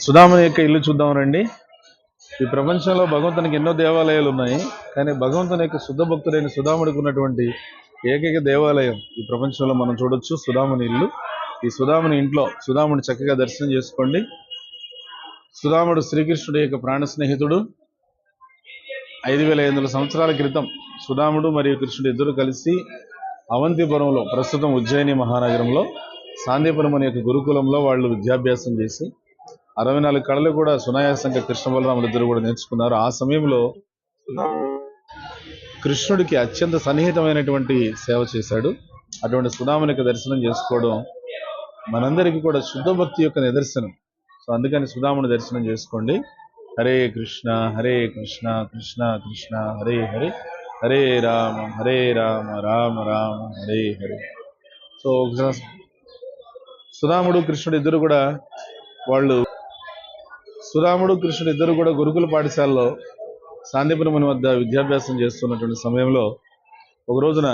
సుధాముని యొక్క ఇల్లు చూద్దాం రండి. ఈ ప్రపంచంలో భగవంతునికి ఎన్నో దేవాలయాలు ఉన్నాయి, కానీ భగవంతుని యొక్క శుద్ధ భక్తుడైన సుధాముడికి ఉన్నటువంటి ఏకైక దేవాలయం ఈ ప్రపంచంలో మనం చూడొచ్చు, సుధాముని ఇల్లు. ఈ సుధాముని ఇంట్లో సుధాముని చక్కగా దర్శనం చేసుకోండి. సుధాముడు శ్రీకృష్ణుడి యొక్క ప్రాణ స్నేహితుడు. 5500 సంవత్సరాల క్రితం సుధాముడు మరియు కృష్ణుడు ఇద్దరు కలిసి అవంతిపురంలో, ప్రస్తుతం ఉజ్జయిని మహానగరంలో సాందీపురం అనే యొక్క గురుకులంలో వాళ్ళు విద్యాభ్యాసం చేసి 64 కళలు కూడా సునాయాసంగా కృష్ణ బలరాములు ఇద్దరు కూడా నేర్చుకున్నారు. ఆ సమయంలో కృష్ణుడికి అత్యంత సన్నిహితమైనటువంటి సేవ చేశాడు. అటువంటి సుధాముని యొక్క దర్శనం చేసుకోవడం మనందరికీ కూడా శుద్ధ భక్తి యొక్క నిదర్శనం. సో అందుకని సుధాముని దర్శనం చేసుకోండి. హరే కృష్ణ హరే కృష్ణ కృష్ణ కృష్ణ హరే హరే, హరే రామ రామ రామ హరే హరే. సో సుధాముడు కృష్ణుడు ఇద్దరు కూడా గురుకుల పాఠశాలలో సాందీపురం వద్ద విద్యాభ్యాసం చేస్తున్నటువంటి సమయంలో ఒక రోజున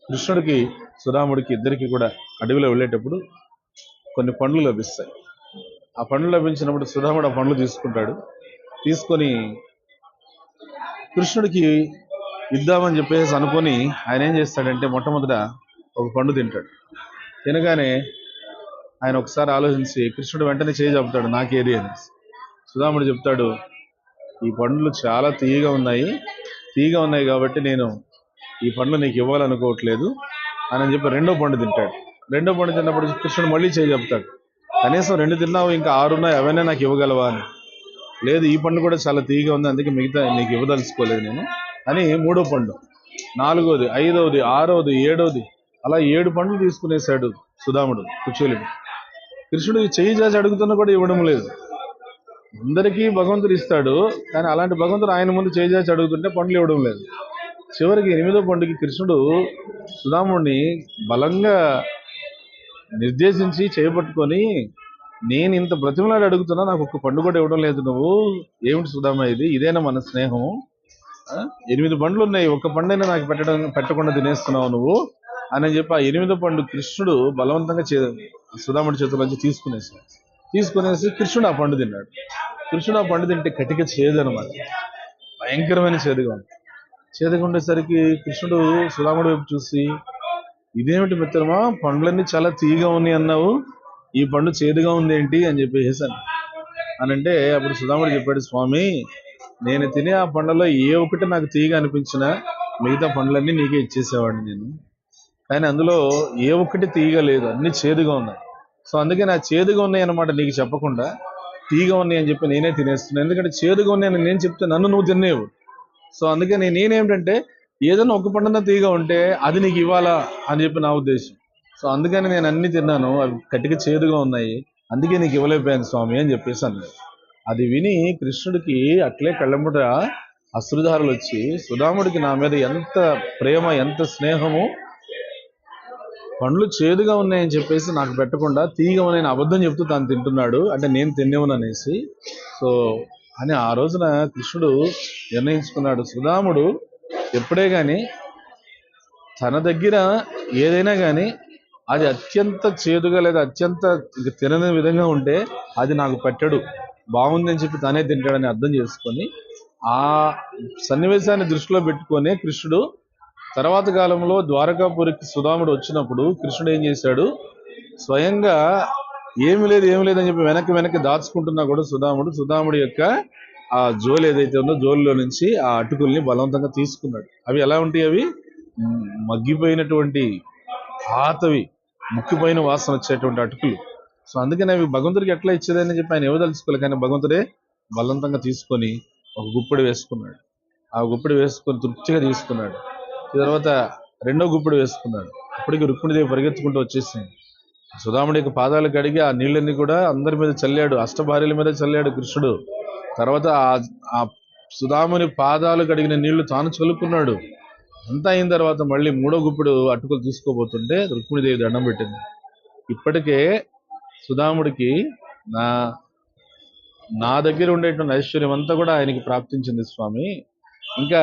కృష్ణుడికి సుధాముడికి ఇద్దరికి కూడా అడవిలో వెళ్ళేటప్పుడు కొన్ని పండ్లు లభిస్తాయి. ఆ పండ్లు లభించినప్పుడు సుధాముడు ఆ పండ్లు తీసుకొని కృష్ణుడికి ఇద్దామని చెప్పేసి అనుకొని ఆయన ఏం చేస్తాడంటే మొట్టమొదట ఒక పండు తింటాడు. తినగానే ఆయన ఒకసారి ఆలోచించి కృష్ణుడు వెంటనే చేయి చెప్తాడు, నాకేది అని. సుధాముడు చెప్తాడు, ఈ పండ్లు చాలా తీయగా ఉన్నాయి కాబట్టి నేను ఈ పండ్లు నీకు ఇవ్వాలనుకోవట్లేదు అని చెప్పి రెండో పండు తింటాడు. రెండో పండు తిన్నప్పుడు కృష్ణుడు మళ్ళీ చేయి చెప్తాడు, కనీసం 2 తిన్నావు, ఇంకా 6 ఉన్నాయి, అవన్నీ నాకు ఇవ్వగలవా అని. లేదు, ఈ పండు కూడా చాలా తీయగా ఉంది, అందుకే మిగతా నీకు ఇవ్వదలుచుకోలేదు నేను అని మూడో పండు, 4వది, 5వది, 6వది, 7వది అలా 7 పండ్లు తీసుకునేశాడు సుధాముడు కుచేలుడు. కృష్ణుడు చెయ్యి చేసి అడుగుతున్నా కూడా ఇవ్వడం లేదు. అందరికీ భగవంతుడు ఇస్తాడు, కానీ అలాంటి భగవంతుడు ఆయన ముందు చేయి చేసి అడుగుతుంటే పండ్లు ఇవ్వడం లేదు. చివరికి 8వ పండుకి కృష్ణుడు సుధాముడిని బలంగా నిర్దేశించి చేపట్టుకొని, నేను ఇంత బ్రతిమలాడి అడుగుతున్నా, నాకు ఒక్క పండు కూడా ఇవ్వడం లేదు, నువ్వు ఏమిటి సుధామ ఇది, ఇదేనా మన స్నేహం? 8 పండ్లు ఉన్నాయి, ఒక్క పండైనా నాకు పెట్టకుండా తినేస్తున్నావు నువ్వు అని చెప్పి ఆ 8వ పండు కృష్ణుడు బలవంతంగా సుధాముడి చేతుల్లోంచి తీసుకునేసి కృష్ణుడు ఆ పండు తిన్నాడు. కృష్ణుడు ఆ పండు తింటే కటిక చేదు అనమాట, భయంకరమైన చేదుగా ఉండేసరికి కృష్ణుడు సుధాముడి వైపు చూసి, ఇదేమిటి మిత్రమా, పండ్లన్నీ చాలా తీయగా ఉన్నాయి అన్నావు, ఈ పండు చేదుగా ఉంది ఏంటి అని చెప్పేసాను అనంటే, అప్పుడు సుధాముడు చెప్పాడు, స్వామి, నేను తినే ఆ పండ్లలో ఏ ఒక్కటి నాకు తీయగా అనిపించినా మిగతా పండ్లన్నీ నీకే ఇచ్చేసేవాడిని నేను, కానీ అందులో ఏ ఒక్కటి తీయగా లేదు, అన్ని చేదుగా ఉన్నాయి. సో అందుకే నా చేదుగా ఉన్నాయి అన్నమాట నీకు చెప్పకుండా తీయగా ఉన్నాయి అని చెప్పి నేనే తినేస్తున్నాను. ఎందుకంటే చేదుగా ఉన్నాయని నేను చెప్తే నన్ను నువ్వు తినేవు. సో అందుకే నేనేమిటంటే ఏదైనా ఒక పండున తీయగా ఉంటే అది నీకు ఇవ్వాలా అని చెప్పి నా ఉద్దేశం. సో అందుకని నేను అన్ని తిన్నాను, అవి కట్టిగా చేదుగా ఉన్నాయి, అందుకే నీకు ఇవ్వలేకపోయాను స్వామి అని చెప్పేసి అన్నాడు. అది విని కృష్ణుడికి అట్లే కళ్ళముట అశ్రుధారులు వచ్చి, సుధాముడికి నా మీద ఎంత ప్రేమ, ఎంత స్నేహము, పండ్లు చేదుగా ఉన్నాయని చెప్పేసి నాకు పెట్టకుండా తీయగా ఉన్నాయని అబద్ధం చెప్తూ తాను తింటున్నాడు, అంటే నేను తినేవను అనేసి. సో అని ఆ రోజున కృష్ణుడు నిర్ణయించుకున్నాడు, సుధాముడు ఎప్పుడే కానీ తన దగ్గర ఏదైనా కానీ అది అత్యంత చేదుగా లేదా అత్యంత తినని విధంగా ఉంటే అది నాకు పెట్టడు, బాగుందని చెప్పి తానే తింటాడని అర్థం చేసుకొని ఆ సన్నివేశాన్ని దృష్టిలో పెట్టుకొని కృష్ణుడు తర్వాత కాలంలో ద్వారకాపురికి సుధాముడు వచ్చినప్పుడు కృష్ణుడు ఏం చేశాడు, స్వయంగా ఏమి లేదని చెప్పి వెనక్కి దాచుకుంటున్నా కూడా సుధాముడి యొక్క ఆ జోలు ఏదైతే ఉందో జోలులో నుంచి ఆ అటుకుల్ని బలవంతంగా తీసుకున్నాడు. అవి ఎలా ఉంటాయి, అవి మగ్గిపోయినటువంటి పాతవి, ముక్కిపోయిన వాసన వచ్చేటువంటి అటుకులు. సో అందుకని అవి భగవంతుడికి ఎట్లా ఇచ్చేదని చెప్పి ఆయన ఇవ్వదలుచుకోలేదు, కానీ భగవంతుడే బలవంతంగా తీసుకొని ఒక గుప్పెడు వేసుకున్నాడు. ఆ గుప్పెడు వేసుకొని తృప్తిగా తీసుకున్నాడు. తర్వాత రెండో గుప్పెడు వేసుకున్నాడు. అప్పటికి రుక్మిణీదేవి పరిగెత్తుకుంటూ వచ్చేసింది. సుధాముడి యొక్క పాదాలు కడిగి ఆ నీళ్ళన్నీ కూడా అందరి మీద చల్లాడు, అష్టభార్యల మీద చల్లాడు కృష్ణుడు. తర్వాత ఆ సుధాముని పాదాలు కడిగిన నీళ్లు తాను చల్లుకున్నాడు. అంతా అయిన తర్వాత మళ్ళీ మూడో గుప్పెడు అటుకులు తీసుకోబోతుంటే రుక్మిణీదేవి దండం పెట్టింది. ఇప్పటికే సుధాముడికి నా దగ్గర ఉండేటువంటి ఐశ్వర్యం అంతా కూడా ఆయనకి ప్రాప్తించింది స్వామి, ఇంకా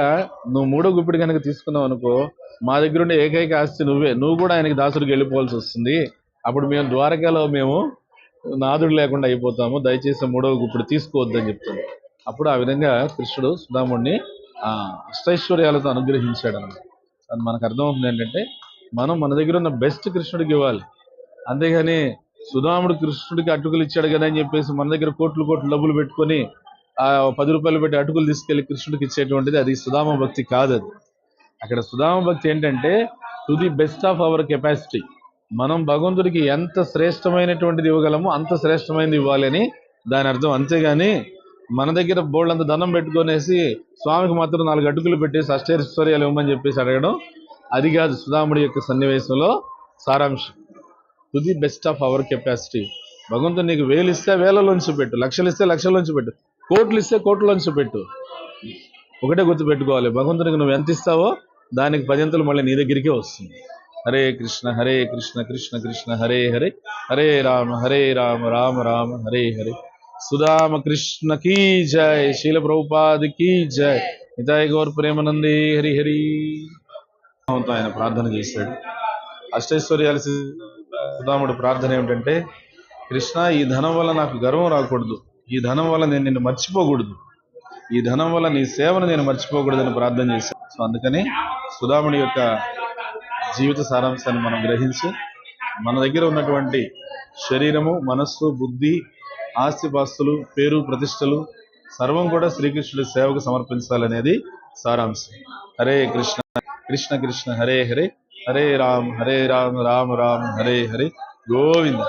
నువ్వు మూడో గుప్పిడి కనుక తీసుకున్నావు అనుకో, మా దగ్గర ఉండే ఏకైక ఆస్తి నువ్వు కూడా ఆయనకి దాసుడికి వెళ్ళిపోవాల్సి వస్తుంది. అప్పుడు మేము ద్వారకాలో నాదుడు లేకుండా అయిపోతాము, దయచేసి మూడవ గుప్పుడు తీసుకోవద్దని చెప్తాడు. అప్పుడు ఆ విధంగా కృష్ణుడు సుధాముడిని అష్టైశ్వర్యాలతో అనుగ్రహించాడు అన్నమాట. అది మనకు అర్థమవుతుంది ఏంటంటే మనం మన దగ్గర ఉన్న బెస్ట్ కృష్ణుడికి ఇవ్వాలి. అంతేగాని సుధాముడు కృష్ణుడికి అటుకులు ఇచ్చాడు కదా అని చెప్పేసి మన దగ్గర కోట్లు కోట్లు డబ్బులు పెట్టుకొని ఆ 10 రూపాయలు పెట్టి అటుకులు తీసుకెళ్లి కృష్ణుడికి ఇచ్చేటువంటిది అది సుధామ భక్తి కాదు. అది అక్కడ సుధామ భక్తి ఏంటంటే to the best of our capacity. మనం భగవంతుడికి ఎంత శ్రేష్టమైనటువంటిది ఇవ్వగలమో అంత శ్రేష్టమైనది ఇవ్వాలి అని దాని అర్థం. అంతేగాని మన దగ్గర బోళ్ళంత దండం పెట్టుకునేసి స్వామికి మాత్రం 4 అటుకులు పెట్టేసి అష్టైశ్వర్యాలు ఇవ్వమని చెప్పేసి అడగడం అది కాదు సుధాముడి యొక్క సన్నివేశంలో సారాంశం. To the best of our capacity. భగవంతుడు నీకు 1000 ఇస్తే 1000లోంచి పెట్టు, లక్షలు ఇస్తే లక్షల్లోంచి పెట్టు, కోట్లు ఇస్తే కోట్లలోంచి పెట్టు. ఒకటే గుర్తు పెట్టుకోవాలి, భగవంతునికి నువ్వు ఎంత ఇస్తావో దానికి 10 మళ్ళీ నీ దగ్గరికే వస్తుంది. హరే కృష్ణ కృష్ణ కృష్ణ హరే హరే, హరే రామ రామ రామ హరే హరే. సుధామ కృష్ణ కీ జై, శీల ప్రభుపాద కీ జై, నితాయ గౌర్ ప్రేమనందే హరి హరి. ఆయన ప్రార్థన చేశాడు. అష్టైశ్వర్యాలు సుధాముడు ప్రార్థన ఏమిటంటే, కృష్ణ ఈ ధనం వల్ల నాకు గర్వం రాకూడదు, ఈ ధనం వల్ల నేను నిన్ను మర్చిపోకూడదు, ఈ ధనం వల్ల నీ సేవను నేను మర్చిపోకూడదని ప్రార్థన చేశాను. సో అందుకని సుధాముడి యొక్క జీవిత సారాంశాన్ని మనం గ్రహించి మన దగ్గర ఉన్నటువంటి శరీరము, మనస్సు, బుద్ధి, ఆస్తిపాస్తులు, పేరు, ప్రతిష్టలు సర్వం కూడా శ్రీకృష్ణుడి సేవకు సమర్పించాలనేది సారాంశం. హరే కృష్ణ కృష్ణ కృష్ణ హరే హరే, హరే రామ రామ రామ హరే హరే. గోవింద.